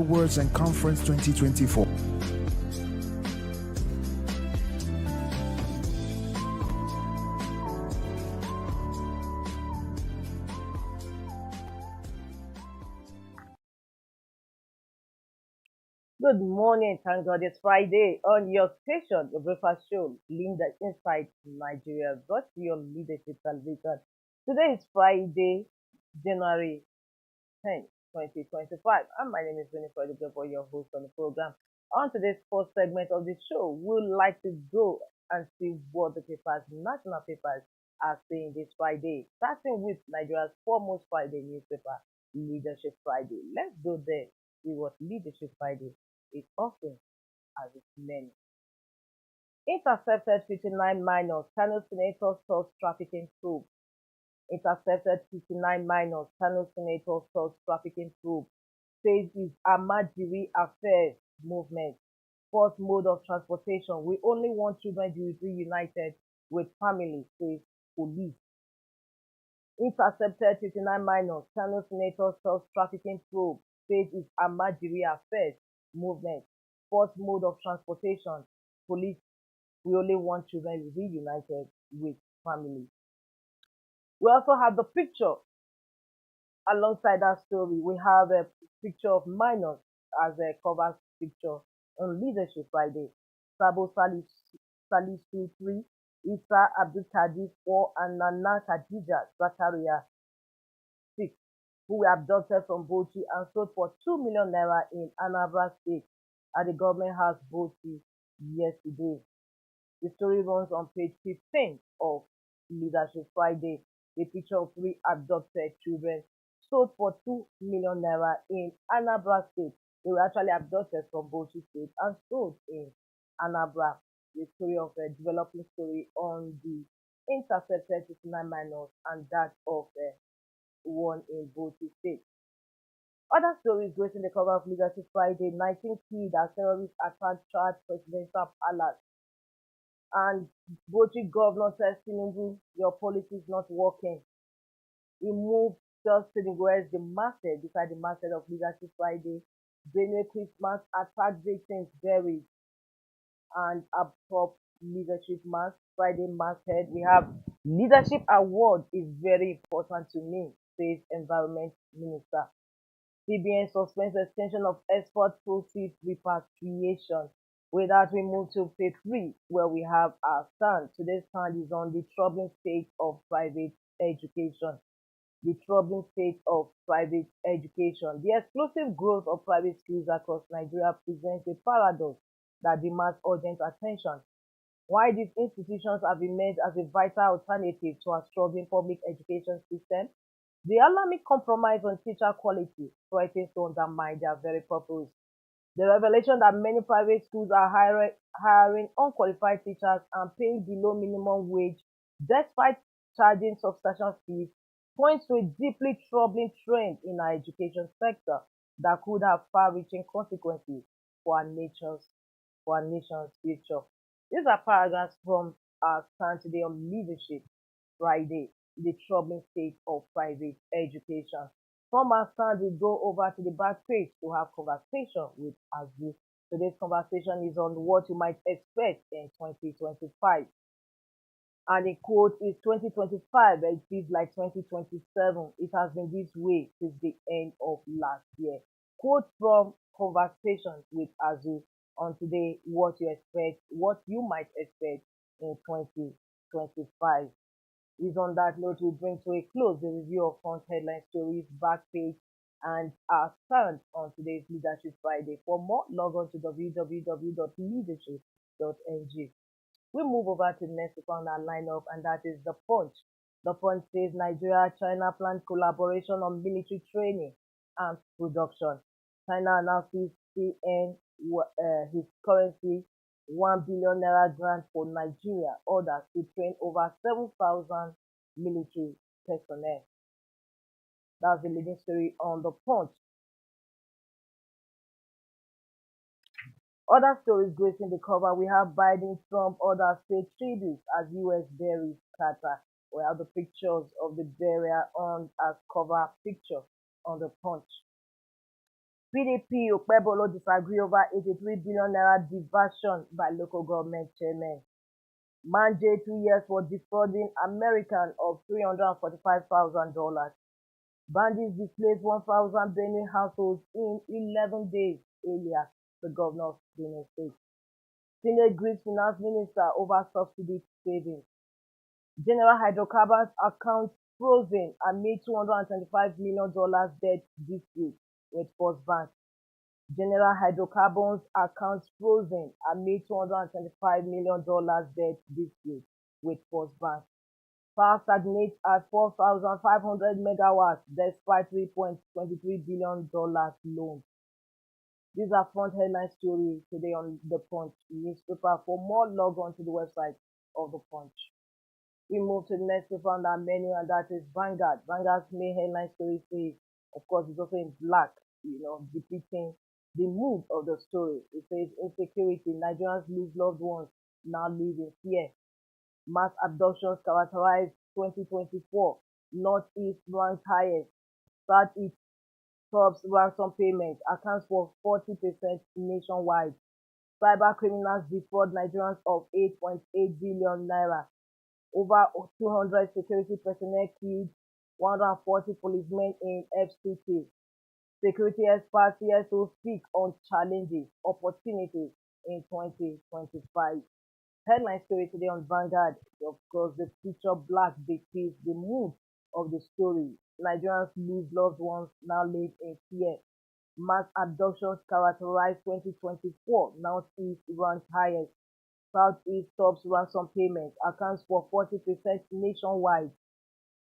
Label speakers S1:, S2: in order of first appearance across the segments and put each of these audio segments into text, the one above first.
S1: Awards and Conference 2024.
S2: Good morning, thank God it's Friday on your station, your breakfast show, Linda Inside Nigeria, brought to your leadership television. Today is Friday, January 10th, 2025, and my name is Winifred Ugebo, your host on the program. On today's first segment of the show, we'd like to go and see what the national papers are saying this Friday, starting with Nigeria's foremost Friday newspaper, Leadership Friday. Let's go there, see what Leadership Friday is offering as its menu. Intercepted 59 minors, Kano senator solves trafficking probe. Intercepted 59 minors, Kano senator solves trafficking probe. Says is Ahmadiyya affairs movement. Fourth mode of transportation. We only want children to be reunited with families, says police. Intercepted 59 minors, Kano senator solves trafficking probe. Says is Ahmadiyya affairs movement. Fourth mode of transportation. Police, we only want children to be reunited with families. We also have the picture alongside that story. We have a picture of minors as a cover picture on Leadership Friday. Sabo Salisu 3, Isa Abdul Kadir 4, and Nana Khadija Zakaria 6, who were abducted from Bauchi and sold for 2 million naira in Anambra State at the government house Bauchi yesterday. The story runs on page 15 of Leadership Friday. The picture of 3 abducted children sold for 2 million naira in Anambra State. They were actually abducted from Bauchi State and sold in Anambra. The story of a developing story on the intercepted 59 minors and that of one in Bauchi State. Other stories gracing the cover of Leadership Friday: 19 killed as terrorists attack charged presidential palace. And Bauchi governor says, Tinubu, your policy is not working. He moved just to the west, the market, beside the market of Leadership Friday. Benue Christmas attack victims buried. And up top, Leadership Mass, Friday market. We have Leadership Award is very important to me, says Environment Minister. CBN suspends extension of export proceeds repatriation. With that, we move to page 3, where we have our stand. Today's stand is on the troubling state of private education. The troubling state of private education. The explosive growth of private schools across Nigeria presents a paradox that demands urgent attention. While these institutions have emerged as a vital alternative to our struggling public education system, the alarming compromise on teacher quality threatens to undermine their very purpose. The revelation that many private schools are hiring unqualified teachers and paying below minimum wage despite charging substantial fees points to a deeply troubling trend in our education sector that could have far-reaching consequences for our nation's future. These are paragraphs from our stand today on Leadership Friday, the troubling state of private education. From our stand, we go over to the back page to have conversation with Azu. Today's conversation is on what you might expect in 2025. And the quote is 2025, it feels like 2027. It has been this way since the end of last year. Quote from Conversations with Azu on today, what you might expect in 2025. Is on that note, we bring to a close the review of front headline stories, back page, and our stand on today's Leadership Friday. For more, log on to www.leadership.ng. We move over to the next on our lineup, and that is The Punch. The Punch says Nigeria-China plan collaboration on military training and production. China announces CN his currency 1 billion naira grant for Nigeria, orders to train over 7,000 military personnel. That's the leading story on The Punch. Other stories gracing the cover, we have Biden, Trump orders pay tribute as US buries Qatar. We have the pictures of the burial on as cover picture on The Punch. PDP Okpebolo disagree over 83 billion naira diversion by local government chairman. Man jailed 2 years for defrauding American of $345,000. Bandits displaced 1,000 Benue households in 11 days earlier, the governor of Benue State. Senate grieves finance minister over subsidy savings. General Hydrocarbons account frozen amid $225 million debt dispute with First Bank. General Hydrocarbons accounts frozen amid $225 million debt dispute with First Bank. Power stagnates at 4,500 megawatts despite $3.23 billion loan. These are front headline stories today on the Punch newspaper. For more, log on to the website of the Punch. We move to the next paper on our menu, and that is Vanguard. Vanguard's main headline story says, of course, it's also in black, depicting the mood of the story. It says, insecurity, Nigerians lose loved ones, now live in fear. Mass abductions characterized 2024. Northeast ranked highest. Southeast tops ransom payment, accounts for 40% nationwide. Cyber criminals defraud Nigerians of 8.8 billion naira. Over 200 security personnel killed, 140 policemen in FCT. Security experts CSO speak on challenges, opportunities in 2025. Headline story today on Vanguard. Of course, the feature black depicts the mood of the story. Nigerians lose loved ones, now live in fear. Mass abductions characterized 2024. Northeast ranked highest. Southeast tops ransom payment, accounts for 40% nationwide.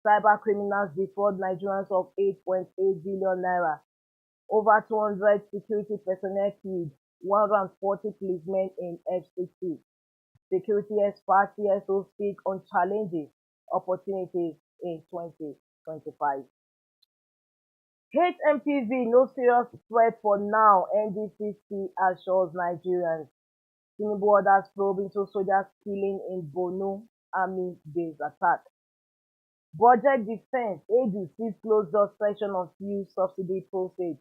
S2: Cyber criminals defraud Nigerians of 8.8 billion naira. Over 200 security personnel killed, 140 policemen in FCT. Security experts CSO speak on challenges, opportunities in 2025. HMPV, no serious threat for now, NDCC assures Nigerians. Tinubu orders probe into soldiers killing in Borno Army base attack. Budget defense, AD sees closed door session on fuel subsidy proceeds.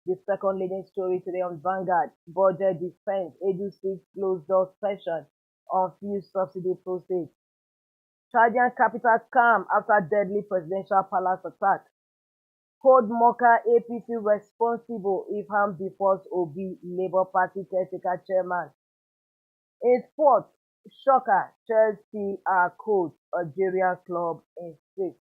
S2: The second leading story today on Vanguard. Budget defense, AD sees closed door session on fuel subsidy proceeds. Chadian capital calm after deadly presidential palace attack. Cold mocker APC responsible if harm befalls Obi, Labour Party caretaker chairman. In sports, shocker, Chelsea are coach, Algerian club insists.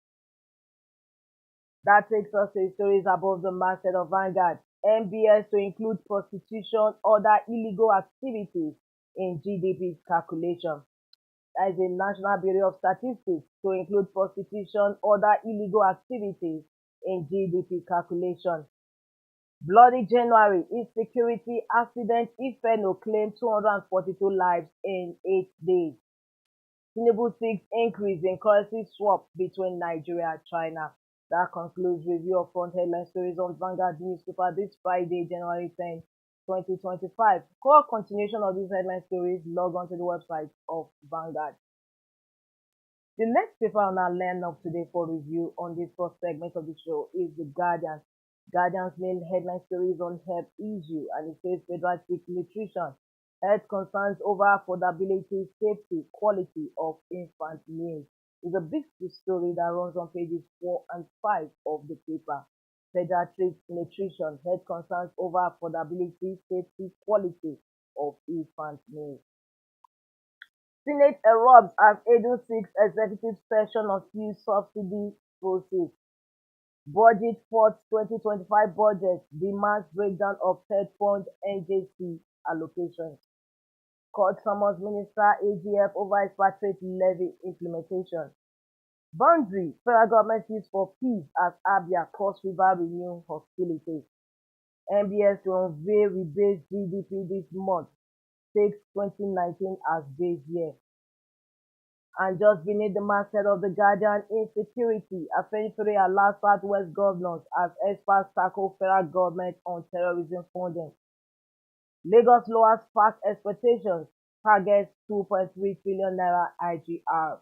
S2: That takes us to the stories above the masthead of Vanguard. MBS to include prostitution, other illegal activities in GDP calculation. That is the National Bureau of Statistics to include prostitution, other illegal activities in GDP calculation. Bloody January, insecurity accident, Ifeno claimed 242 lives in 8 days. Tinubu seeks increase in currency swap between Nigeria and China. That concludes review of front headline stories on Vanguard newspaper this Friday, January 10, 2025. For continuation of these headline stories, log on to the website of Vanguard. The next paper on our lineup today for review on this first segment of the show is The Guardian. Guardian's main headline story is on health issue, and it says federal seeks nutrition, health concerns over affordability, safety, quality of infant meals. It's a big story that runs on pages 4 and 5 of the paper. Federal treats nutrition, health concerns over affordability, safety, quality of infant meals. Senate erupts as Edo seeks executive session on fuel subsidy proceeds. Budget for 2025 budget demands breakdown of third fund NJC allocations. Court summons Minister AGF over expatriate levy implementation. Boundary federal government seeks for peace as Abia Cross River renew hostilities. MBS to unveil rebased GDP this month, takes 2019 as base year. And just beneath the masthead of The Guardian, insecurity, Afenifere allows Southwest governors as experts tackle federal government on terrorism funding. Lagos lowers FAC expectations, targets 2.3 trillion naira IGR.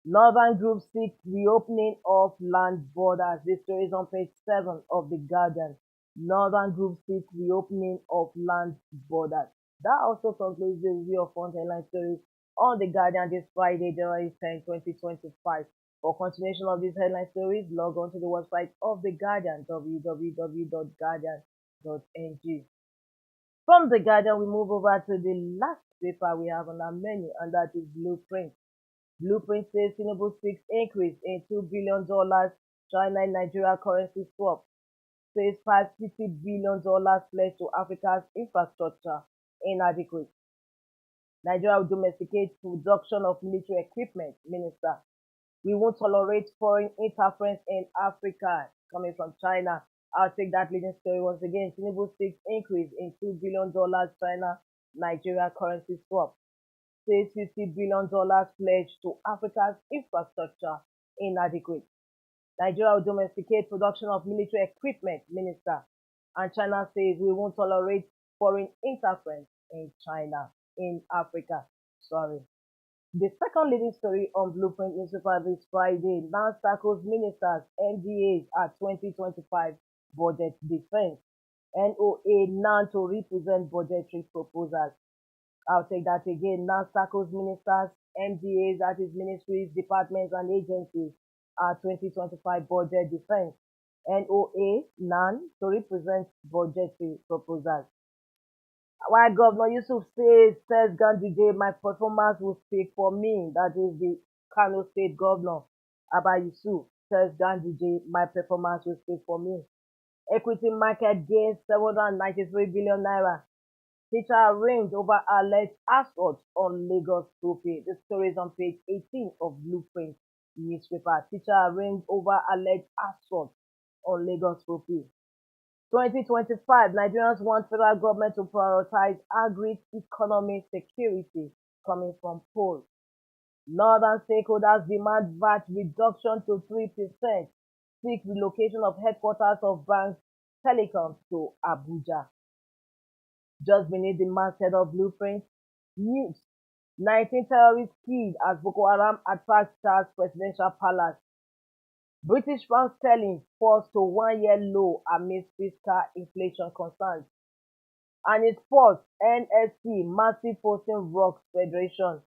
S2: Northern group seek reopening of land borders. This story is on page 7 of The Guardian. Northern group seek reopening of land borders. That also concludes the review of front headline stories on The Guardian this Friday, January 10, 2025. For continuation of these headline stories, log on to the website of The Guardian, www.guardian.ng. From The Guardian, we move over to the last paper we have on our menu, and that is Blueprint. Blueprint says Tinubu seeks increase in $2 billion China-Nigeria currency swap. Says $550 billion pledge to Africa's infrastructure inadequate. Nigeria will domesticate production of military equipment. Minister, we won't tolerate foreign interference in Africa. Coming from China, I'll take that leading story once again. Tinubu seeks increase in $2 billion China-Nigeria currency swap. Says $50 billion pledge to Africa's infrastructure inadequate. Nigeria will domesticate production of military equipment. Minister, and China says we won't tolerate foreign interference in Africa. The second leading story on Blueprint newspaper this Friday, NANS tackles ministers' MDAs at 2025 budget defense. NOA NAN to represent budgetary proposals. I'll take that again. NANS tackles ministers' MDAs, that is ministries, departments, and agencies at 2025 budget defense. NOA NAN to represent budgetary proposals. While Governor Yusuf says Ganduje, my performance will speak for me. That is the Kano State Governor, Abba Yusuf, says Ganduje, my performance will speak for me. Equity market gains 793 billion naira. Teacher arraigned over alleged assault on Lagos Trophy. The story is on page 18 of Blueprint newspaper. Teacher arraigned over alleged assault on Lagos Trophy. 2025, Nigerians want federal government to prioritize agri-economic security. Coming from poll. Northern stakeholders demand VAT reduction to 3%. Seek relocation of headquarters of banks, telecoms to Abuja. Just beneath the masthead of Blueprint news, 19 terrorists killed as Boko Haram attacks Chad's presidential palace. British pound sterling falls to 1-year low amidst fiscal inflation concerns. And in sports, NSC massive posting rocks Federation.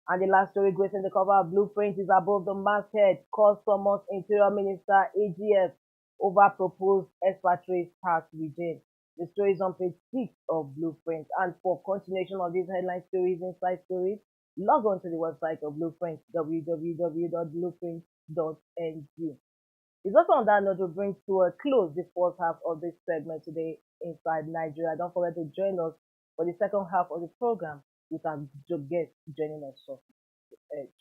S2: And the last story gracing the cover of Blueprint is above the masthead. Customs Interior Minister AGF over proposed expatriate tax regime. The story is on page 6 of Blueprint. And for continuation of these headline stories, inside stories, log on to the website of Blueprint, www.blueprint.ng. It's also on that note to bring to a close the first half of this segment today, Inside Nigeria. Don't forget to join us for the second half of the program with our guest joining us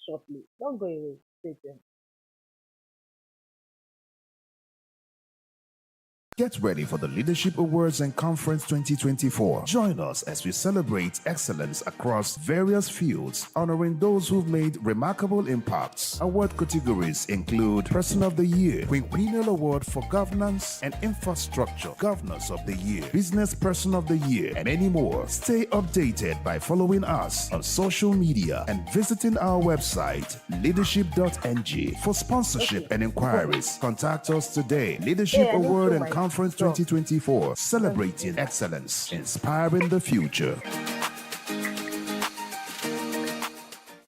S2: shortly. Don't go away. Stay tuned.
S1: Get ready for the Leadership Awards and Conference 2024. Join us as we celebrate excellence across various fields, honoring those who've made remarkable impacts. Award categories include Person of the Year, Quinquennial Award for Governance and Infrastructure, Governors of the Year, Business Person of the Year, and many more. Stay updated by following us on social media and visiting our website, leadership.ng. For sponsorship and inquiries, contact us today. Leadership Award and Conference 2024, celebrating excellence, inspiring the future.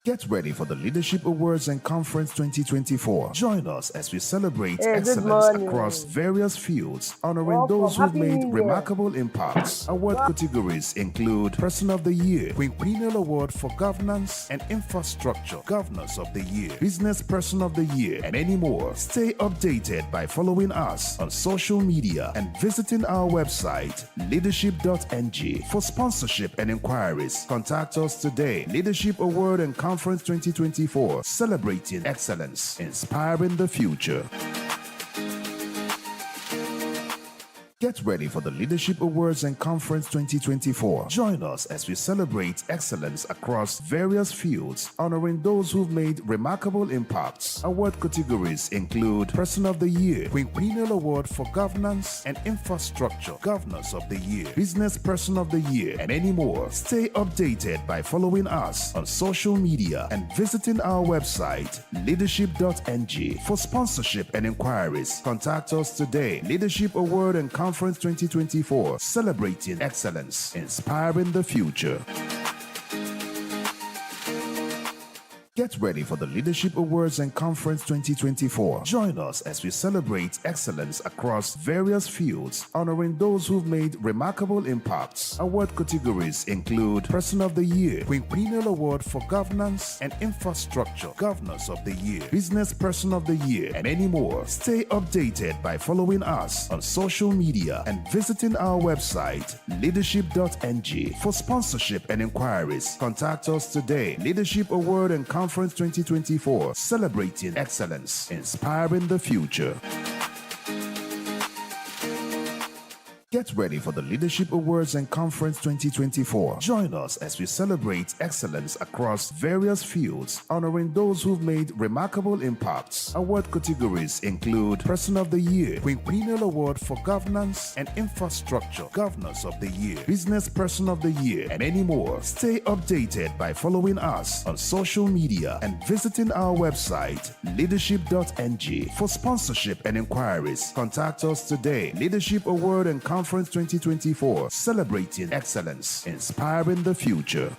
S1: Get ready for the Leadership Awards and Conference 2024. Join us as we celebrate excellence across various fields, honoring those who've made remarkable impacts. Award categories include Person of the Year, Quinquennial Award for Governance and Infrastructure, Governors of the Year, Business Person of the Year, and many more. Stay updated by following us on social media and visiting our website, leadership.ng. For sponsorship and inquiries, contact us today. Leadership Award and Conference 2024, celebrating excellence, inspiring the future. Get ready for the Leadership Awards and Conference 2024. Join us as we celebrate excellence across various fields, honoring those who've made remarkable impacts. Award categories include Person of the Year, Quinquennial Award for Governance and Infrastructure, Governors of the Year, Business Person of the Year, and many more. Stay updated by following us on social media and visiting our website, leadership.ng. For sponsorship and inquiries, contact us today. Leadership Award and Conference Conference 2024, celebrating excellence, inspiring the future. Get ready for the Leadership Awards and Conference 2024. Join us as we celebrate excellence across various fields, honoring those who've made remarkable impacts. Award categories include Person of the Year, Quinquennial Award for Governance and Infrastructure, Governors of the Year, Business Person of the Year, and many more. Stay updated by following us on social media and visiting our website, leadership.ng. For sponsorship and inquiries, contact us today. Leadership Award and Conference 2024, celebrating excellence, inspiring the future. Get ready for the Leadership Awards and Conference 2024. Join us as we celebrate excellence across various fields, honoring those who've made remarkable impacts. Award categories include Person of the Year, Quinquennial Award for Governance and Infrastructure, Governors of the Year, Business Person of the Year, and many more. Stay updated by following us on social media and visiting our website, leadership.ng. For sponsorship and inquiries, contact us today. Leadership Award and Conference 2024, celebrating excellence, inspiring the future.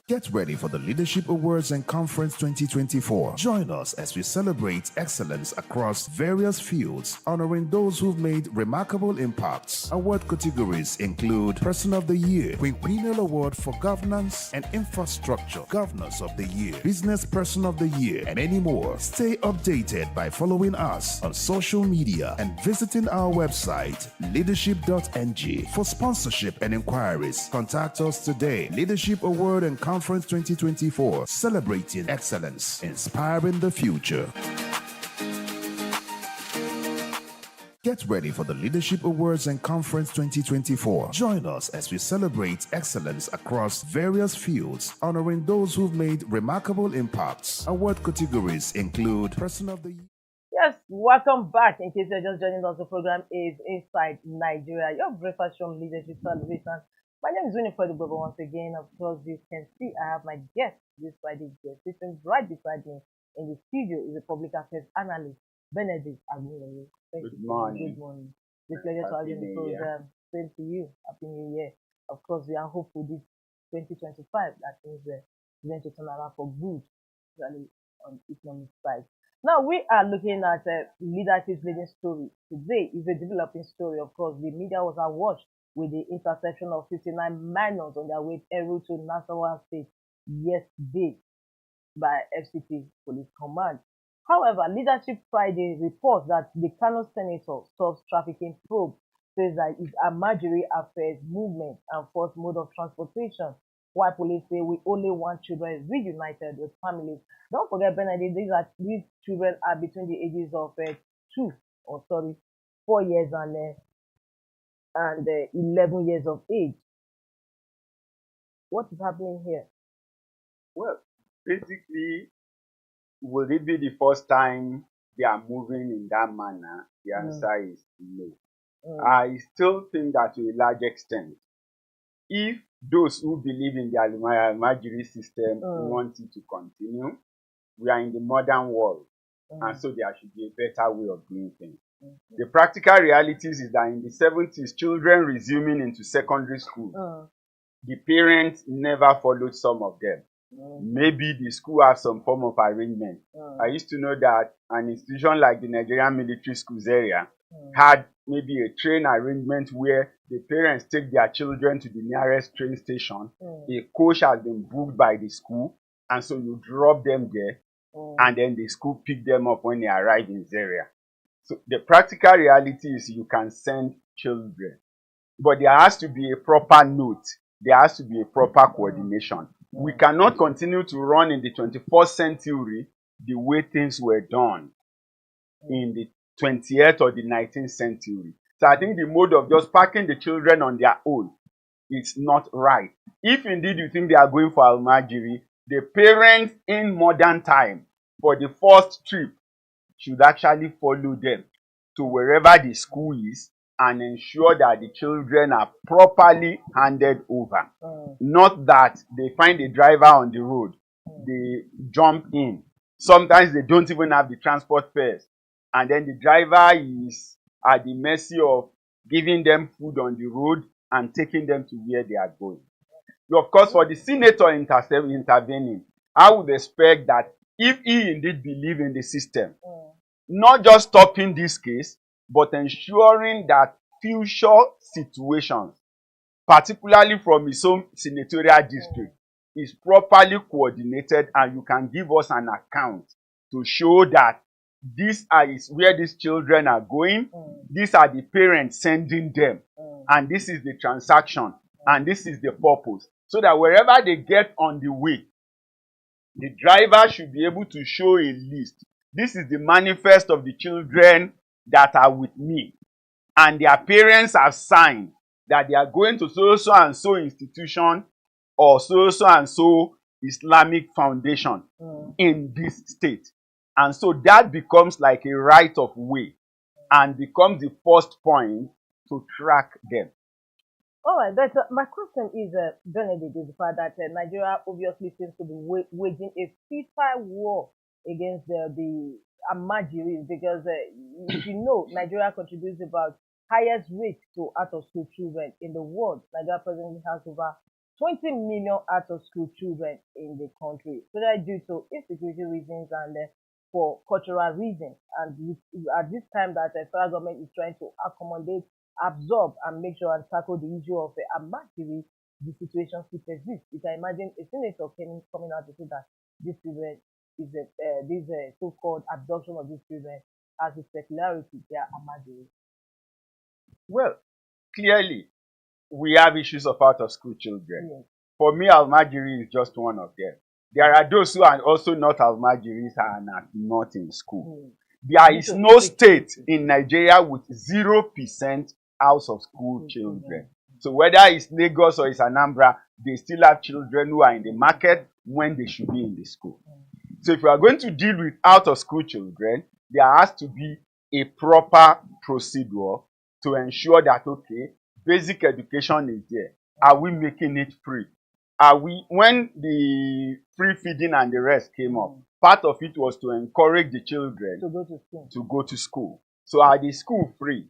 S1: Get ready for the Leadership Awards and Conference 2024. Join us as we celebrate excellence across various fields, honoring those who've made remarkable impacts. Award categories include Person of the Year, Quinquennial Award for Governance and Infrastructure, Governors of the Year, Business Person of the Year, and many more. Stay updated by following us on social media and visiting our website, leadership.ng. For sponsorship and inquiries, contact us today. Leadership Award and Conference 2024, celebrating excellence, inspiring the future. Get ready for the Leadership Awards and Conference 2024. Join us as we celebrate excellence across various fields, honoring those who've made remarkable impacts. Award categories include Person of the Year.
S2: Yes, welcome back. In case you're just joining us, the program is Inside Nigeria, your breakfast from Leadership Television. My name is Winnie Global once again. Of course, you can see I have my guest this Friday guest sitting right beside me in the studio is a public affairs analyst, Benedict Aguilera.
S3: Good morning.
S2: Good morning. It's a pleasure to have you in the program. Same to you. Happy New Year. Of course, we are hopeful this 2025 that things are going to turn around for good, especially on the economic side. Now, we are looking at leadership's leading story. Today is a developing story. Of course, the media was awash with the interception of 59 minors on their way to Nasarawa State yesterday by FCT Police Command. However, Leadership Friday reports that the Kano senator solves trafficking probe, says that it's a Almajiri affairs movement and first mode of transportation, while police say we only want children reunited with families. Don't forget, Benedict, these children are between the ages of 4 years and 11 years of age. What is happening here?
S3: Well, basically, will it be the first time they are moving in that manner? The answer is no. I still think that to a large extent, if those who believe in the Almajiri system want it to continue, we are in the modern world, and so there should be a better way of doing things. The practical realities is that in the 70s, children resuming into secondary school, the parents never followed some of them. Maybe the school has some form of arrangement. I used to know that an institution like the Nigerian military schools area had maybe a train arrangement where the parents take their children to the nearest train station. A coach has been booked by the school, and so you drop them there, and then the school pick them up when they arrive in Zaria. So the practical reality is you can send children, but there has to be a proper note. There has to be a proper coordination. We cannot continue to run in the 21st century the way things were done in the 20th or the 19th century. So I think the mode of just packing the children on their own is not right. If indeed you think they are going for Almajiri, the parents in modern time for the first trip should actually follow them to wherever the school is and ensure that the children are properly handed over. Not that they find a driver on the road, they jump in. Sometimes they don't even have the transport fares. and then the driver is at the mercy of giving them food on the road and taking them to where they are going. Of course, for the senator intervening, I would expect that if he indeed believes in the system, not just stopping this case, but ensuring that future situations, particularly from his own senatorial district, is properly coordinated, and you can give us an account to show that this is where these children are going, these are the parents sending them, and this is the transaction, and this is the purpose. So that wherever they get on the way, the driver should be able to show a list. This is the manifest of the children that are with me, and their parents have signed that they are going to so and so institution or so and so Islamic foundation in this state. And so that becomes like a right of way and becomes the first point to track them.
S2: All right, but my question is, Benedict, is the fact that Nigeria obviously seems to be waging a futile war against the Amajiris, because if you know, Nigeria contributes about highest rate to out-of-school children in the world. Nigeria presently has over 20 million out-of-school children in the country. So that due to insecurity reasons and for cultural reasons. And at this time that the federal government is trying to accommodate, absorb, and make sure and tackle the issue of Amajiri, the situation still persists. You can imagine a senator coming out to say that this children is this so-called abduction of these children as a peculiarity, they are Amajiri.
S3: Well, clearly, we have issues of out-of-school children.
S2: Yes.
S3: For me, Almajiri is just one of them. There are those who are also not Almajiris and are not in school. There is no state in Nigeria with 0% out-of-school children. So whether it's Lagos or it's Anambra, they still have children who are in the market when they should be in the school. So if we are going to deal with out-of-school children, there has to be a proper procedure to ensure that, okay, basic education is there. Are we making it free? Are we, when the free feeding and the rest came up, part of it was to encourage the children to go to school. So are the school free?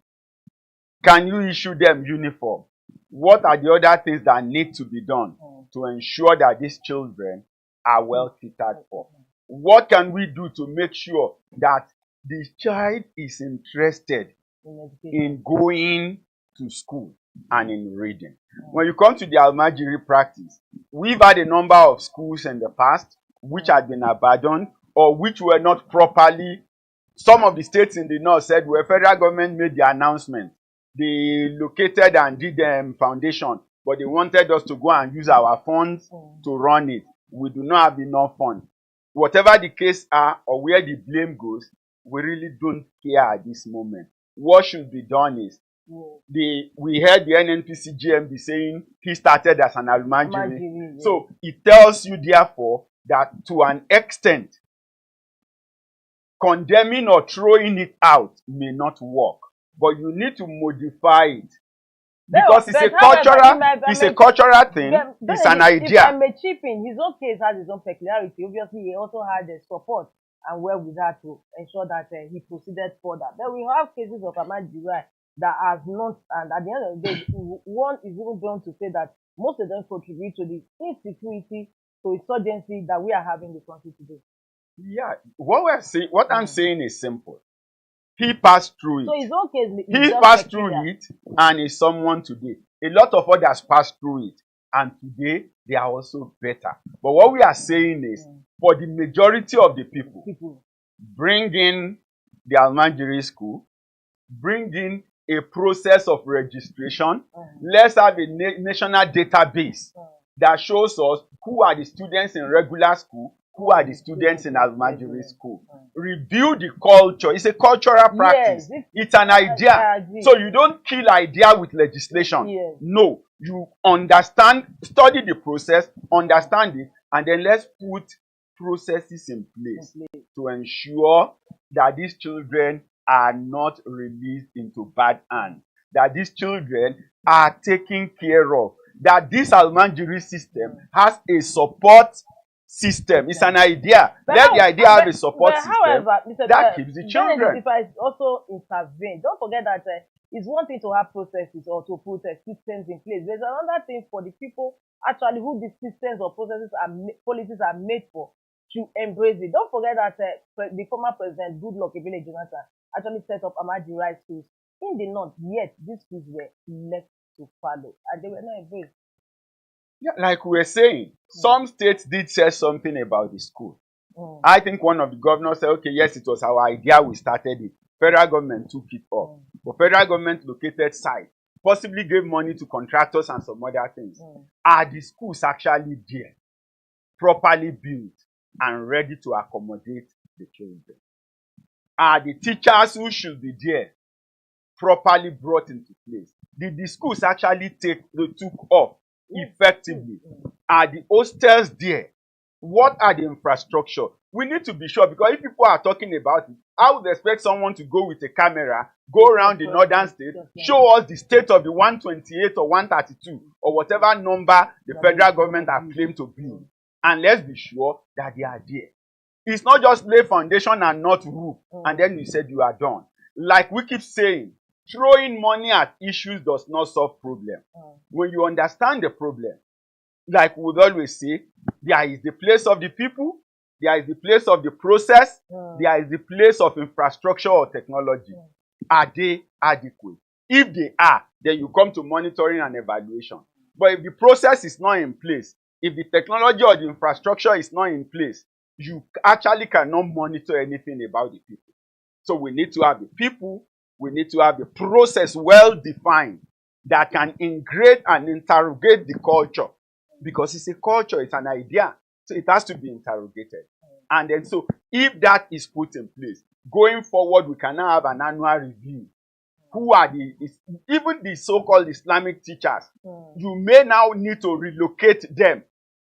S3: Can you issue them uniform? What are the other things that need to be done to ensure that these children are well catered for? What can we do to make sure that the child is interested in going to school and in reading? When you come to the Almajiri practice, we've had a number of schools in the past which had been abandoned or which were not properly. Some of the states in the north said, well, federal government made the announcement. They located and did foundation, but they wanted us to go and use our funds to run it. We do not have enough funds. Whatever the case are or where the blame goes, we really don't care at this moment. What should be done is, we heard the NNPC GMB saying he started as an Almajiri. So it tells you, therefore, that to an extent, condemning or throwing it out may not work. But you need to modify it. Because it's a cultural thing, it's an idea.
S2: If I may chip in, his own case has his own peculiarity. Obviously, he also had the support and wherewithal to ensure that he proceeded further. Then we have cases of Amajiri that have not, and at the end of the day, one is even going to say that most of them contribute to the insecurity, to insurgency that we are having in the country today.
S3: Yeah, what I'm saying is simple. He passed through it.
S2: So his own case,
S3: he passed through it and is someone today. A lot of others passed through it, and today they are also better. But what we are saying is, for the majority of the people, bring in the Almajiri school, bring in a process of registration. Let's have a national database that shows us who are the students in regular school, who are the students in Almajiri school. Review the culture. It's a cultural practice. Yes, it's an idea. So you don't kill idea with legislation. Yes. No, you understand, study the process, understand it, and then let's put processes in place to ensure that these children are not released into bad hands, that these children are taken care of, that this Almajiri system has a support system. It's an idea. Let the idea have a support system. However, that keeps the children.
S2: If I also intervene, don't forget that it's one thing to have processes or to put systems in place. There's another thing for the people actually who the systems or processes and policies are made for to embrace it. Don't forget that the former president, Goodluck Ebele Jonathan, actually set up Amajiri schools in the north, yet these schools were left to follow and they were not embraced.
S3: Yeah, like we were saying, some states did say something about the school. I think one of the governors said, okay, yes, it was our idea, we started it. Federal government took it up. But federal government located site, possibly gave money to contractors and some other things. Are the schools actually there, properly built and ready to accommodate the children? Are the teachers who should be there properly brought into place? Did the schools actually took off effectively? Are the hostels there? What are the infrastructure? We need to be sure, because if people are talking about it, I would expect someone to go with a camera, go around the northern state, show us the state of the 128 or 132 or whatever number the federal government have claimed to build. And let's be sure that they are there. It's not just lay foundation and not roof, and then you said you are done. Like we keep saying, throwing money at issues does not solve problem. When you understand the problem, like we would always say, there is the place of the people, there is the place of the process, there is the place of infrastructure or technology. Are they adequate? If they are, then you come to monitoring and evaluation. But if the process is not in place, if the technology or the infrastructure is not in place, you actually cannot monitor anything about the people. So we need to have the people, we need to have the process well defined that can integrate and interrogate the culture. Because it's a culture, it's an idea. So it has to be interrogated. And then so if that is put in place, going forward we can now have an annual review. Who are even the so-called Islamic teachers? You may now need to relocate them.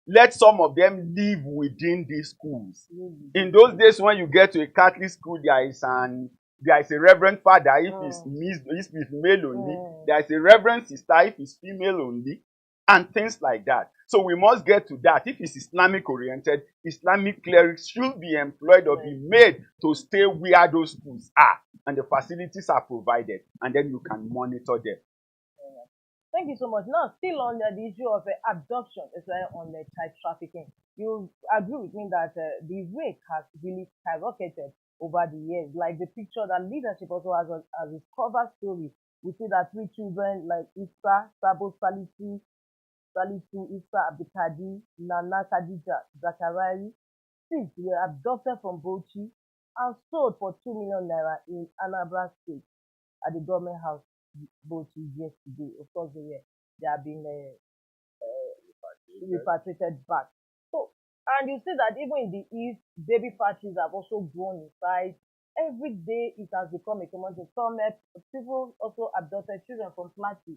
S3: Let some of them live within these schools. In those days when you get to a Catholic school, there is a reverend father if it's male only. There is a reverend sister if it's female only. And things like that. So we must get to that. If it's Islamic oriented, Islamic clerics should be employed or be made to stay where those schools are. And the facilities are provided. And then you can monitor them.
S2: Thank you so much. Now, still on the issue of abduction, especially on the child trafficking, you agree with me that the rate has really skyrocketed over the years. Like the picture that leadership also has as a cover story. We see that 3 children like Issa, Sabo Salisu, Issa Abdikadi, Nana Khadija Zakarai, 6 were abducted from Bauchi and sold for 2 million naira in Anambra State at the government house Bauchi yesterday. Of course, they have been repatriated back. So, and you see that even in the East, baby factories have also grown in size. Every day it has become a common thing. Some people also abducted children from Plateau.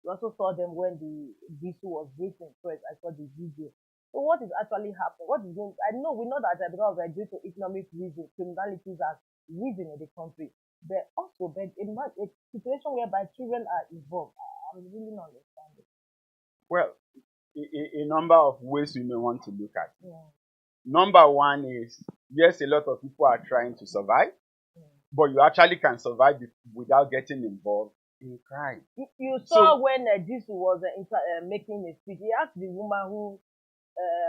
S2: We also saw them when the vessel was breaching first. I saw the video. So what is actually happening? What is going? We know that because of due to economic reasons, criminality has risen in the country. But also, a situation whereby children are involved. I'm really not understanding.
S3: Well, a number of ways we may want to look at it. Number one is, yes, a lot of people are trying to survive, but you actually can survive without getting involved in crime.
S2: You saw when this was making a speech, he asked the woman who,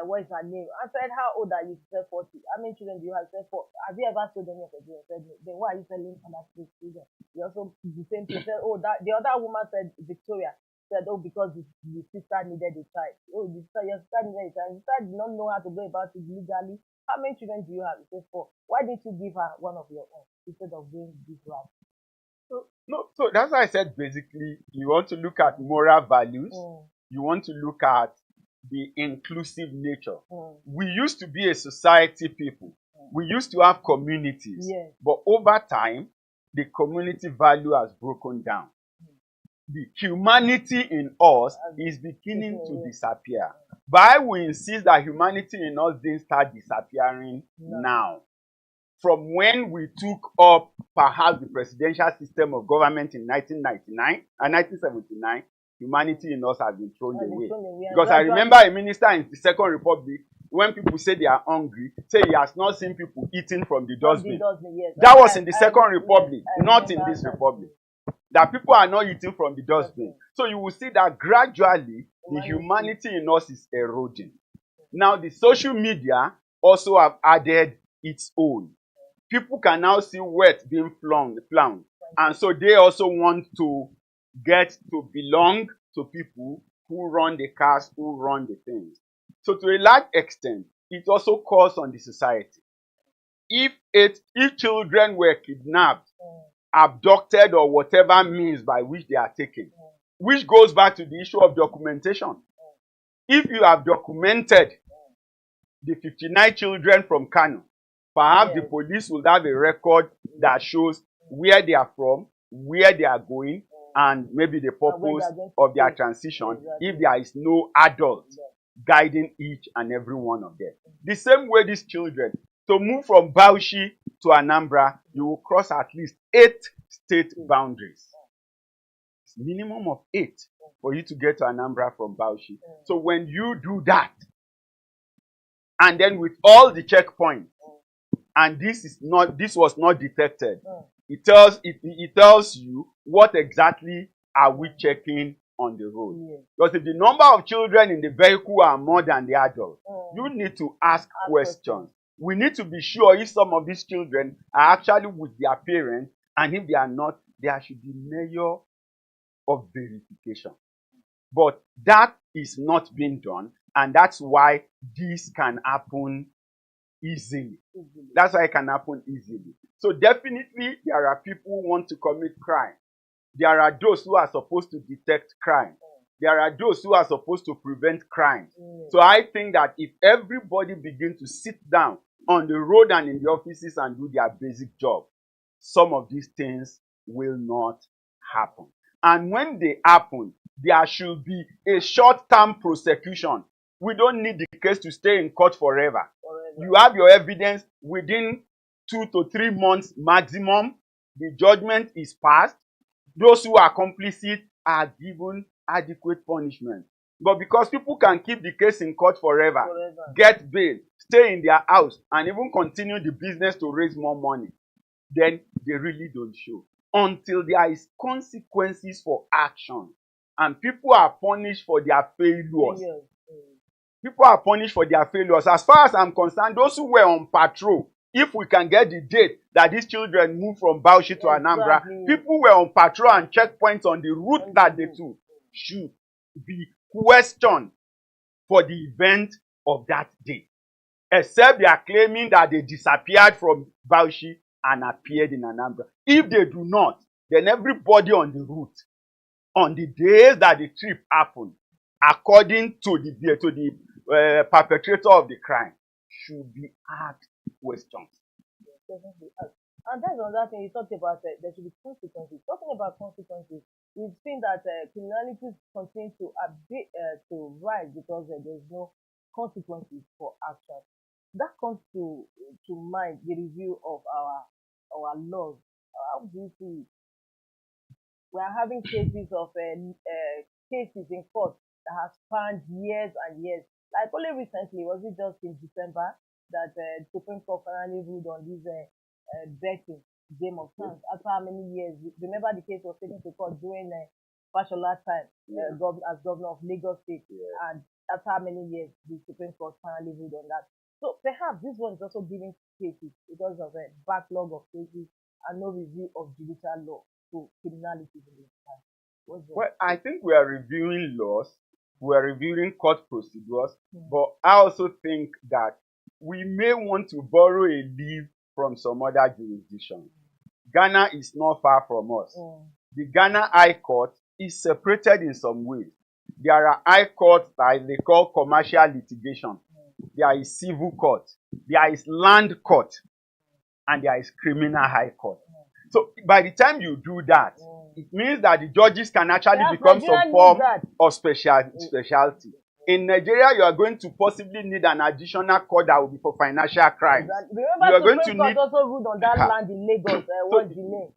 S2: what is her name? I said, how old are you? She said 40. How many children do you have? She said 4. Have you ever sold any of your children? Said, then why are you selling other children? You also, the same thing. Said, the other woman said, Victoria, said, because the sister needed a child. Your sister needed a child. Your sister did not know how to go about it legally. How many children do you have? She said 4. Why didn't you give her one of your own instead of doing this route?
S3: So that's why I said basically you want to look at moral values. You want to look at the inclusive nature. We used to be a society people. We used to have communities. But over time, the community value has broken down. The humanity in us is beginning to disappear. But I will insist that humanity in us didn't start disappearing now. From when we took up perhaps the presidential system of government in 1999 and 1979, humanity in us has been thrown away. Because I remember a minister in the Second Republic when people say they are hungry, say he has not seen people eating from the dustbin.
S2: Yes.
S3: That was in the Second Republic, not in this republic. That people are not eating from the dustbin. So you will see that gradually the humanity in us is eroding. Now the social media also have added its own. People can now see wealth being flung, and so they also want to get to belong to people who run the cars, who run the things. So to a large extent, it also calls on the society. If children were kidnapped, abducted, or whatever means by which they are taken, which goes back to the issue of documentation. If you have documented the 59 children from Kano, perhaps the police will have a record that shows where they are from, where they are going, and maybe the purpose of their transition, if there is no adult guiding each and every one of them. The same way these children, to move from Bauchi to Anambra, you will cross at least 8 state boundaries. It's minimum of 8 for you to get to Anambra from Bauchi. So when you do that, and then with all the checkpoints, and this was not detected, it tells you what exactly are we checking on the road. Because if the number of children in the vehicle are more than the adults, you need to ask questions. We need to be sure if some of these children are actually with their parents, and if they are not, there should be measure of verification. But that is not being done, and that's why this can happen easily. That's why it can happen easily. So definitely there are people who want to commit crime. There are those who are supposed to detect crime. There are those who are supposed to prevent crime. So I think that if everybody begins to sit down on the road and in the offices and do their basic job, some of these things will not happen. And when they happen, there should be a short-term prosecution. We don't need the case to stay in court forever. You have your evidence within 2 to 3 months maximum. The judgment is passed. Those who are complicit are given adequate punishment. But because people can keep the case in court forever, get bail, stay in their house, and even continue the business to raise more money, then they really don't show. Until there is consequences for action, and people are punished for their failures. People are punished for their failures. As far as I'm concerned, those who were on patrol, if we can get the date that these children moved from Bauchi to Anambra, people were on patrol and checkpoints on the route that they took should be questioned for the event of that day. Except they are claiming that they disappeared from Bauchi and appeared in Anambra. If they do not, then everybody on the route, on the days that the trip happened, according to the perpetrator of the crime, should be asked questions.
S2: And that's another thing you talked about. There should be consequences. Talking about consequences, we've seen that criminality continues to rise because there's no consequences for action. That comes to mind the review of our laws. How do you see it? We are having cases of cases in court that has spanned years and years. Like only recently, was it just in December that Supreme Court finally ruled on this betting game of chance? After how many years? Remember the case was taken to court during Fashola time, as governor of Lagos State, and after how many years the Supreme Court finally ruled on that. So perhaps this one is also giving cases because of a backlog of cases and no review of judicial law to criminality in this time.
S3: Well, I think we are reviewing laws, we are reviewing court procedures, but I also think that we may want to borrow a leaf from some other jurisdictions. Ghana is not far from us. The Ghana High Court is separated in some ways. There are high courts that they call commercial litigation. There is civil court. There is land court. And there is criminal high court. So by the time you do that, it means that the judges can actually become some form of specialty. In Nigeria, you are going to possibly need an additional court that will be for financial crimes.
S2: Remember, you are going to need also ruled on that land in Lagos. What's the name?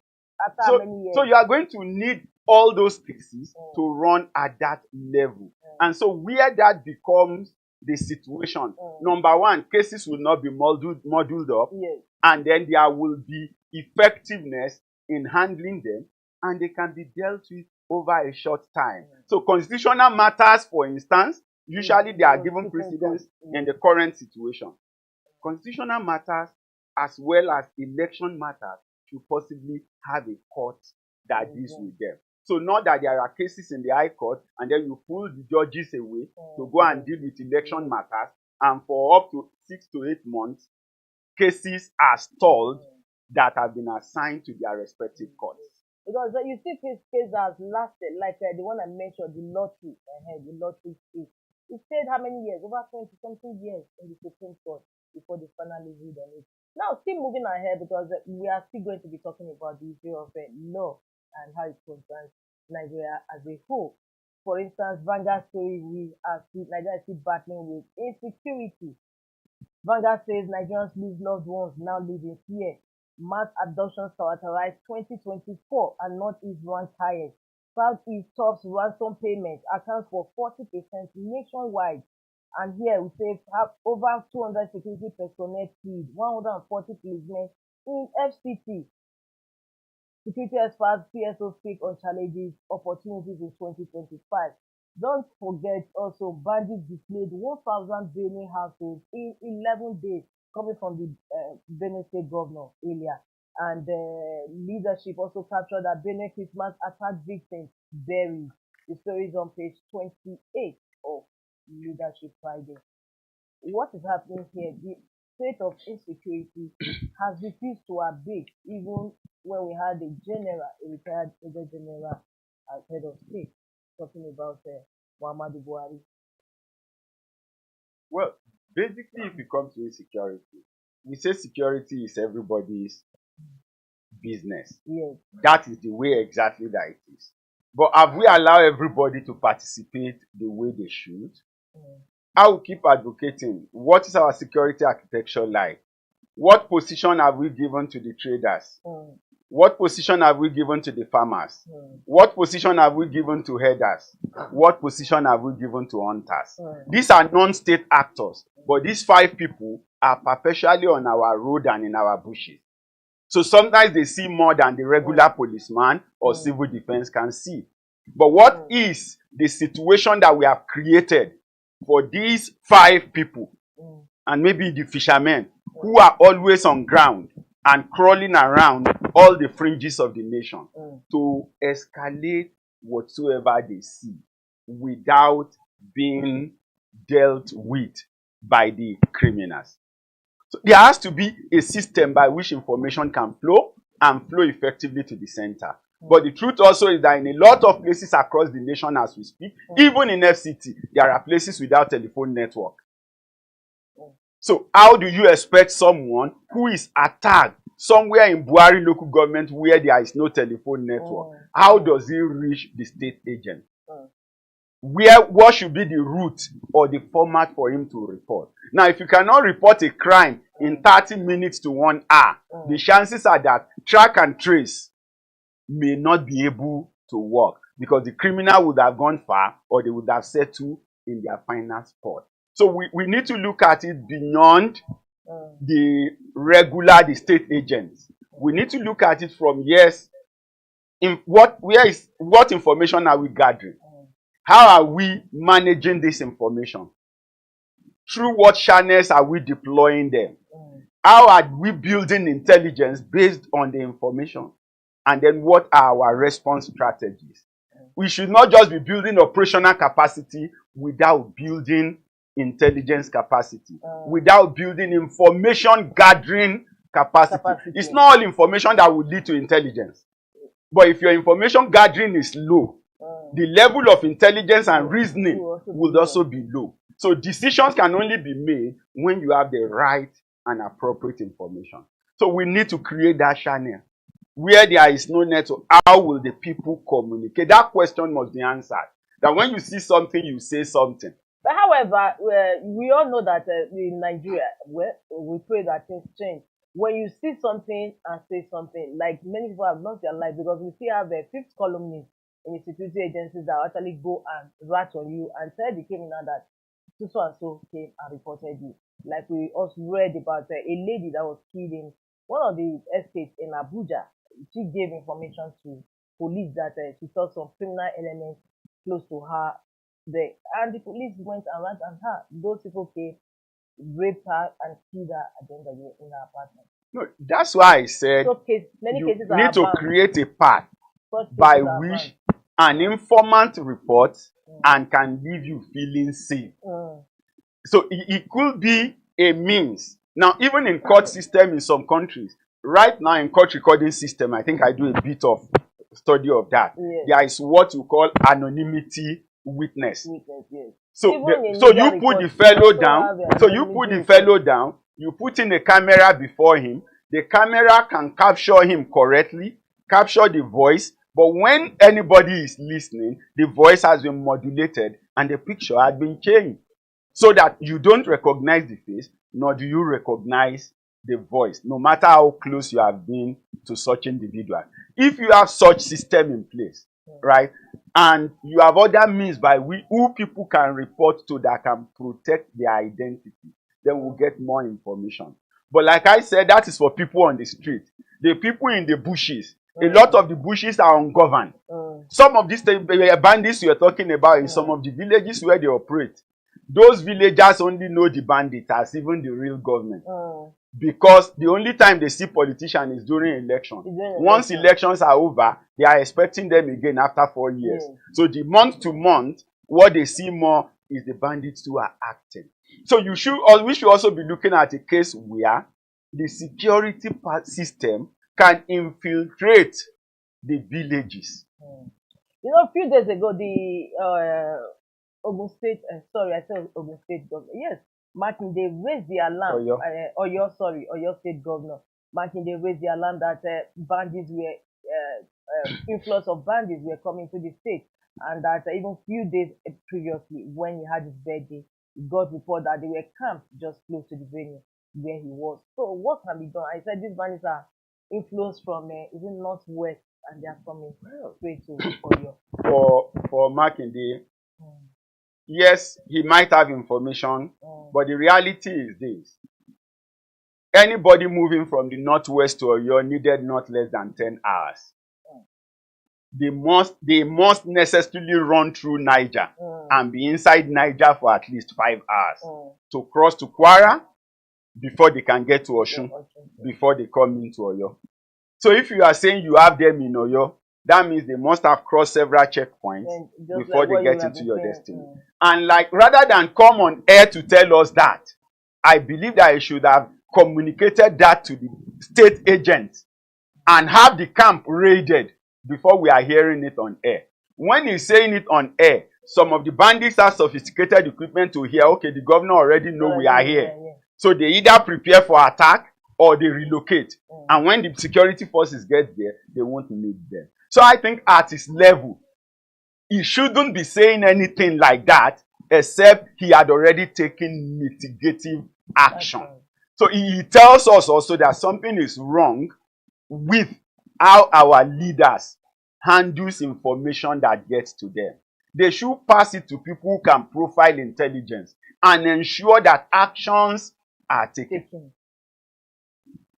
S2: After many years.
S3: So you are going to need all those cases to run at that level. And so where that becomes the situation. Number one, cases will not be muddled up, and then there will be effectiveness in handling them, and they can be dealt with over a short time. So constitutional matters, for instance, usually they are given precedence in the current situation. Constitutional matters as well as election matters should possibly have a court that deals with them. So not that there are cases in the High Court and then you pull the judges away to go and deal with election matters, and for up to 6 to 8 months, cases are stalled that have been assigned to their respective courts.
S2: Because you see this case that has lasted, like the one I mentioned, the lottery case. It stayed how many years? Over 20-something years in the Supreme Court before they finally ruled on it. Now, still moving ahead, because we are still going to be talking about the issue of law and how it concerns Nigeria as a whole. For instance, Vanguard story, Nigeria is still battling with insecurity. Vanguard says Nigerians lose loved ones now live in fear. Mass abductions characterized 2024 and Northeast ranked highest. Southeast tops ransom payment accounts for 40% nationwide. And here we say have over 200 security personnel killed, 140 policemen in FCT. Security experts PSO speak on challenges, opportunities in 2025. Don't forget also bandits displayed 1,000 Benue households in 11 days, coming from the Benue State Governor earlier. And leadership also captured that Benue Christmas attack victims buried. The story is on page 28 of Leadership Friday. What is happening here? The state of insecurity has refused to abate, even when we had a retired Major General as head of state, talking about Muhammadu Buhari.
S3: Well, basically, if it comes to insecurity, we say security is everybody's business.
S2: Yes.
S3: That is the way exactly that it is. But have we allowed everybody to participate the way they should? I will keep advocating. What is our security architecture like? What position have we given to the traders? What position have we given to the farmers? What position have we given to herders? What position have we given to hunters? These are non-state actors, but these 5 people are perpetually on our road and in our bushes. So sometimes they see more than the regular policeman or civil defense can see. But what is the situation that we have created for these 5 people, and maybe the fishermen, who are always on ground and crawling around all the fringes of the nation to escalate whatsoever they see without being dealt with by the criminals? So there has to be a system by which information can flow and flow effectively to the center. But the truth also is that in a lot of places across the nation as we speak, even in FCT, there are places without telephone network. So how do you expect someone who is attacked somewhere in Buhari local government where there is no telephone network, how does he reach the state agent? What should be the route or the format for him to report? Now, if you cannot report a crime in 30 minutes to 1 hour, the chances are that track and trace may not be able to work, because the criminal would have gone far or they would have settled in their final spot. So we need to look at it beyond the state agents. We need to look at it from, yes, what information are we gathering? How are we managing this information? Through what channels are we deploying them? How are we building intelligence based on the information? And then what are our response strategies? We should not just be building operational capacity without building intelligence capacity, without building information gathering capacity. It's not all information that will lead to intelligence. But if your information gathering is low, the level of intelligence and reasoning will also be low. So decisions can only be made when you have the right and appropriate information. So we need to create that channel. Where there is no network, how will the people communicate? That question must be answered. That when you see something, you say something.
S2: But however, we all know that in Nigeria, we pray that things change. When you see something and say something, like many people have lost their life because we still have a 5th columnist in the security agencies that actually go and rat on you and tell the criminal that so and so came and reported you. Like we also read about a lady that was killed in one of the estates in Abuja. She gave information to police that she saw some criminal elements close to her there, and the police went around and her. Those people came, raped her, and killed her at the end of the day in her apartment.
S3: No, that's why I said
S2: So many
S3: you
S2: cases
S3: need to
S2: banned.
S3: create a path
S2: Such
S3: by
S2: cases are
S3: which
S2: banned.
S3: an informant reports and can leave you feeling safe. So it could be a means. Now, even in court system in some countries, right now in court recording system, I think I do a bit of study of that.
S2: Yes.
S3: There is what you call anonymity witness.
S2: Yes.
S3: So you put the fellow down. So you put the fellow down. You put in a camera before him. The camera can capture him correctly, capture the voice. But when anybody is listening, the voice has been modulated and the picture has been changed, so that you don't recognize the face, nor do you recognize the voice, no matter how close you have been to such individual. If you have such system in place, right, and you have other means by which who people can report to that can protect their identity, then we'll get more information. But like I said, that is for people on the street. The people in the bushes, a lot of the bushes are ungoverned. Some of these bandits you're talking about in some of the villages where they operate, those villagers only know the bandits as even the real government. Because the only time they see politicians is during election. Once elections are over, they are expecting them again after 4 years. So the month to month, what they see more is the bandits who are acting. So we should also be looking at a case where the security system can infiltrate the villages.
S2: You know, a few days ago, the Ogun State, sorry, I said Ogun State governor. Yes, Makinde raised the alarm. Oyo State governor. Makinde raised the alarm that bandits were, influx of bandits were coming to the state, and that even few days previously, when he had his birthday, he got report that they were camped just close to the venue where he was. So what can be done? I said these bandits are influenced from even northwest, and they are coming straight to Oyo.
S3: For Makinde, yes, he might have information, but the reality is this. Anybody moving from the northwest to Oyo needed not less than 10 hours. They must necessarily run through Niger and be inside Niger for at least 5 hours to cross to Kwara before they can get to Osun, before they come into Oyo. So if you are saying you have them in Oyo, that means they must have crossed several checkpoints before they get into your destiny. And rather than come on air to tell us that, I believe that he should have communicated that to the state agents and have the camp raided before we are hearing it on air. When he's saying it on air, some of the bandits have sophisticated equipment to hear, okay, the governor already know we are here. So they either prepare for attack or they relocate. And when the security forces get there, they won't need them. So I think at his level, he shouldn't be saying anything like that, except he had already taken mitigative action. So he tells us also that something is wrong with how our leaders handle information that gets to them. They should pass it to people who can profile intelligence and ensure that actions are taken.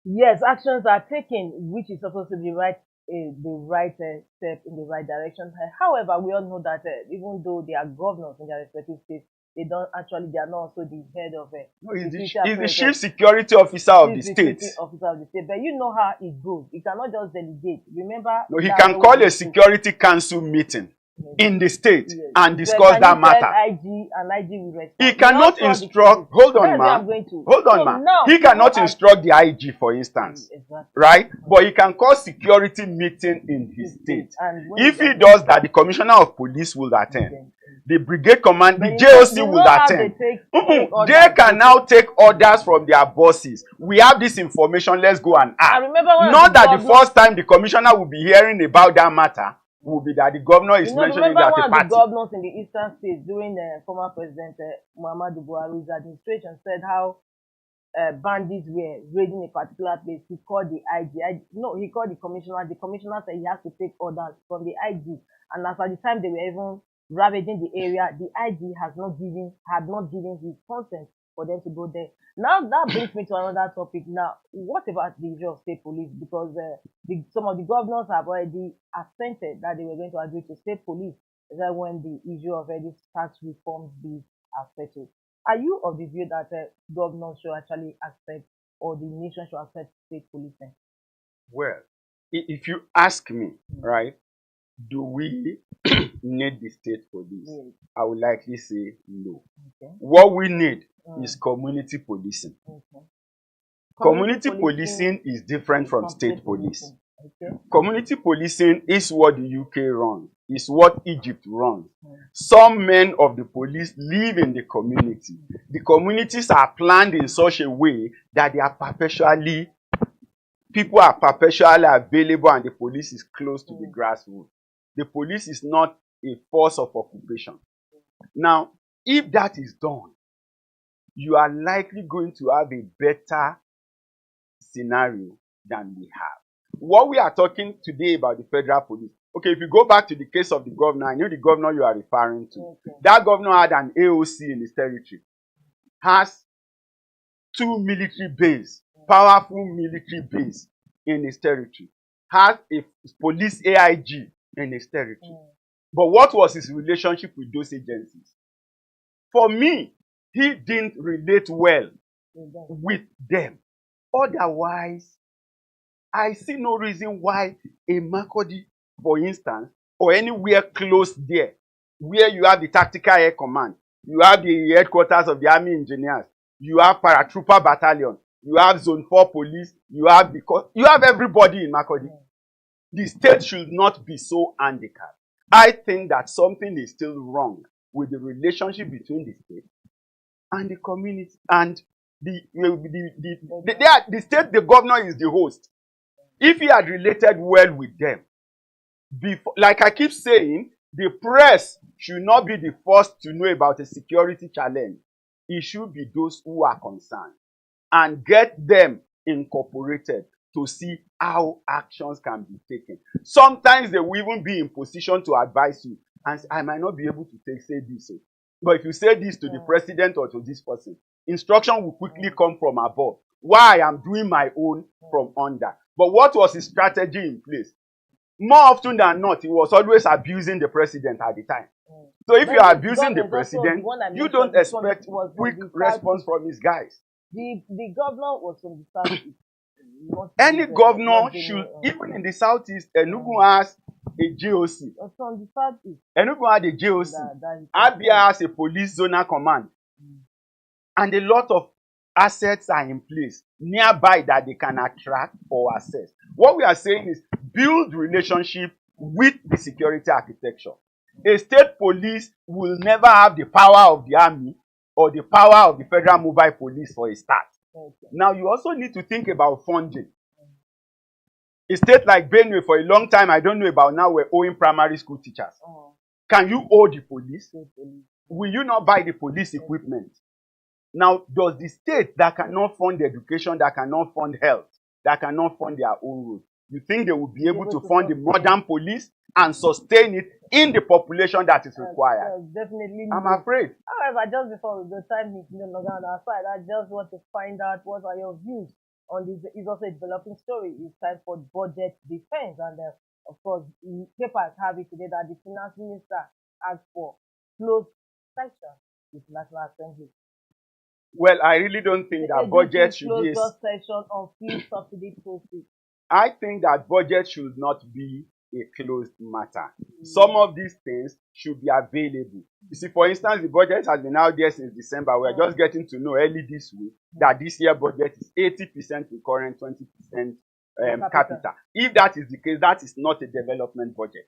S2: Yes, actions are taken, which is supposed to be the right step in the right direction. However, we all know that even though they are governors in their respective states, they are not also the head of
S3: he's the chief security officer of the state.
S2: But you know how it goes. He cannot just delegate. Remember?
S3: No, he can call a security council meeting in the state and discuss that matter. He cannot instruct. Hold on, man. He cannot instruct the IG, for instance, right? But he can call security meeting in his state. If he does that, the commissioner of police will attend. The brigade command, the JOC will attend. They can now take orders from their bosses. We have this information, let's go and act. Not that the first time the commissioner will be hearing about that matter will be that the governor is mentioning that the party.
S2: The governors in the eastern states during the former president Muhammadu Buhari's administration said how bandits were raiding a particular place. He called the IG. He called the commissioner. The commissioner said he has to take orders from the IG. And as at the time they were even ravaging the area, the IG had not given his consent for them to go there. Now that brings me to another topic. Now, what about the issue of state police? Because some of the governors have already assented that they were going to agree to state police. That when the issue of this tax reform bill are settled. Are you of the view that governors should actually accept, or the nation should accept state policing?
S3: Well, if you ask me, right, do we need the state police?
S2: Yes.
S3: I would likely say no.
S2: Okay.
S3: What we need is community policing.
S2: Okay.
S3: Community policing is different from state police. Okay. Community policing is what the UK runs, is what Egypt runs. Some men of the police live in the community. The communities are planned in such a way that they are people are perpetually available, and the police is close to the grassroots. The police is not a force of occupation. Now, if that is done, you are likely going to have a better scenario than we have. What we are talking today about the federal police. Okay, if you go back to the case of the governor, I know the governor you are referring to. Okay. That governor had an AOC in his territory, has 2 military bases, powerful military base in his territory, has a police AIG in his territory. But what was his relationship with those agencies? For me, he didn't relate well with them. Otherwise, I see no reason why a Makurdi, for instance, or anywhere close there, where you have the Tactical Air Command, you have the headquarters of the Army Engineers, you have Paratrooper Battalion, you have Zone 4 Police, you have everybody in Makurdi. The state should not be so handicapped. I think that something is still wrong with the relationship between the state and the community, and the state, the governor is the host. If he had related well with them, before, like I keep saying, the press should not be the first to know about a security challenge. It should be those who are concerned, and get them incorporated to see how actions can be taken. Sometimes they will even be in position to advise you, and I might not be able to say this. But if you say this to the president or to this person, instruction will quickly come from above. Why I am doing my own from under. But what was his strategy in place? More often than not, he was always abusing the president at the time. So if you are abusing the president, you don't expect quick response from his guys.
S2: The governor was from the south.
S3: Any governor should, even in the southeast, Enugu has a JOC.
S2: From the southeast.
S3: Enugu had a JOC. Abia has a police zonal command. And a lot of assets are in place nearby that they can attract or access. What we are saying is build relationship with the security architecture. A state police will never have the power of the army or the power of the federal mobile police for a start. Okay. Now, you also need to think about funding. A state like Benue, for a long time, I don't know about now, we're owing primary school teachers. Can you owe the police? Will you not buy the police equipment? Now, does the state that cannot fund education, that cannot fund health, that cannot fund their own roads, you think they will be able to fund the modern police and sustain it in the population that is required?
S2: Definitely.
S3: I'm afraid.
S2: However, just before the time is no longer on our side, I just want to find out what are your views on this. It's also a developing story. It's time for budget defense, and of course, papers have it today that the finance minister asked for closed session with National Assembly.
S3: Well, I really don't think that budget should be
S2: a session on fuel subsidy proceeds.
S3: I think that budget should not be a closed matter. Some of these things should be available. You see, for instance, the budget has been out there since December. We're just getting to know early this week that this year budget is 80% recurrent, 20% capital. If that is the case, that is not a development budget.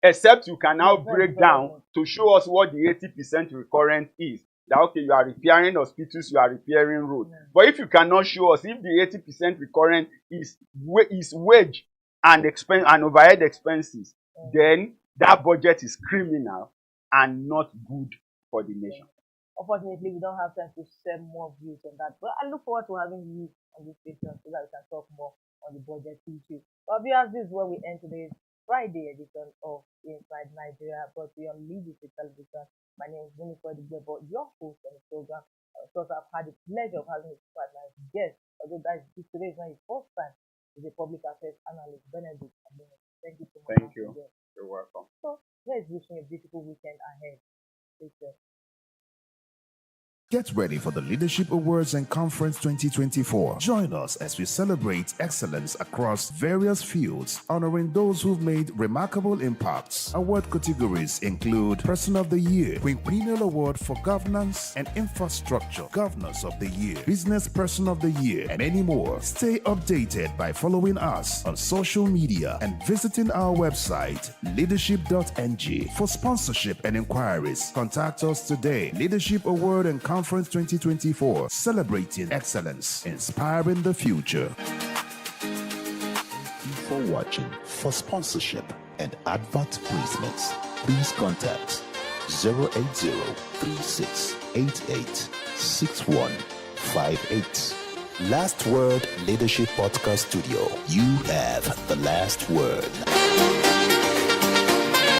S3: Except you can now break down to show us what the 80% recurrent is. That, okay, you are repairing hospitals, you are repairing roads. But if you cannot show us, if the 80% recurrent is wage and expense and overhead expenses, then that budget is criminal and not good for the nation.
S2: Unfortunately, we don't have time to share more views on that. But I look forward to having you on this station so that we can talk more on the budget issue. But viewers, this is where we end today's Friday edition of Inside Nigeria, brought to you on Leadership Television. My name is Winifred Igbo, your host on the program. Of course, I've had the pleasure of having a quite nice guest, although today is not his first time. He's a public affairs analyst, Benedict. Thank you so much.
S3: Thank you. You're welcome.
S2: So, let's wishing a beautiful weekend ahead. Take care.
S1: Get ready for the Leadership Awards and Conference 2024. Join us as we celebrate excellence across various fields, honoring those who've made remarkable impacts. Award categories include Person of the Year, Quinquennial Award for Governance and Infrastructure, Governors of the Year, Business Person of the Year, and many more. Stay updated by following us on social media and visiting our website, leadership.ng. For sponsorship and inquiries, contact us today. Leadership Award and Conference 2024, celebrating excellence, inspiring the future.
S4: For watching, for sponsorship and advert placements, please contact 080-3688-6158. Last Word Leadership Podcast Studio. You have the last word.